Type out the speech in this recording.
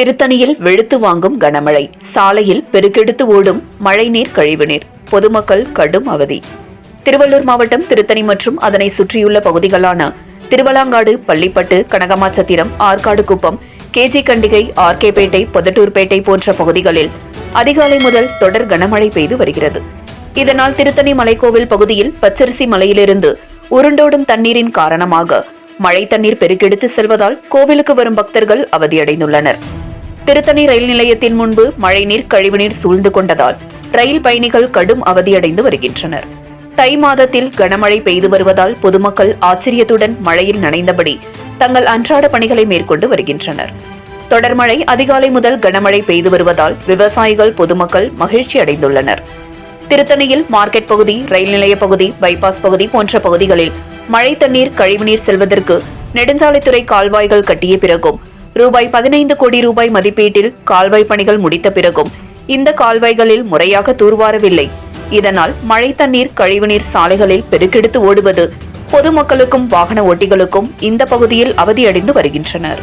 திருத்தணியில் வெளுத்து வாங்கும் கனமழை, சாலையில் பெருக்கெடுத்து ஓடும் மழைநீர் கழிவுநீர், பொதுமக்கள் கடும் அவதி. திருவள்ளூர் மாவட்டம் திருத்தணி மற்றும் அதனை சுற்றியுள்ள பகுதிகளான திருவலாங்காடு, பள்ளிப்பட்டு, கனகமாச்சத்திரம், ஆற்காடு குப்பம், கேஜி கண்டிகை, ஆர்கேபேட்டை, பொதட்டூர்பேட்டை போன்ற பகுதிகளில் அதிகாலை முதல் தொடர் கனமழை பெய்து வருகிறது. இதனால் திருத்தணி மலைக்கோவில் பகுதியில் பச்சரிசி மலையிலிருந்து உருண்டோடும் தண்ணீரின் காரணமாக மழை தண்ணீர் பெருக்கெடுத்து செல்வதால் கோவிலுக்கு வரும் பக்தர்கள் அவதியடைந்துள்ளனர். திருத்தணி ரயில் நிலையத்தின் முன்பு மழைநீர் கழிவுநீர் சூழ்ந்து கொண்டதால் ரயில் பயணிகள் கடும் அவதியடைந்து வருகின்றனர். தை மாதத்தில் கனமழை பெய்து வருவதால் பொதுமக்கள் ஆச்சரியத்துடன் மழையில் நனைந்தபடி தங்கள் அன்றாட பணிகளை மேற்கொண்டு வருகின்றனர். தொடர் மழை அதிகாலை முதல் கனமழை பெய்து வருவதால் விவசாயிகள், பொதுமக்கள் மகிழ்ச்சி அடைந்துள்ளனர். திருத்தணியில் மார்க்கெட் பகுதி, ரயில் நிலைய பகுதி, பைபாஸ் பகுதி போன்ற பகுதிகளில் மழை தண்ணீர் கழிவுநீர் செல்வதற்கு நெடுஞ்சாலைத்துறை கால்வாய்கள் கட்டிய பிறகும் ரூபாய் 15 கோடி மதிப்பீட்டில் கால்வாய் பணிகள் முடித்த பிறகும் இந்த கால்வாய்களில் முறையாக தூர்வாரவில்லை. இதனால் மழை தண்ணீர் கழிவுநீர் சாலைகளில் பெருக்கெடுத்து ஓடுவது பொதுமக்களுக்கும் வாகன ஓட்டிகளுக்கும் இந்த பகுதியில் அவதியடைந்து வருகின்றனர்.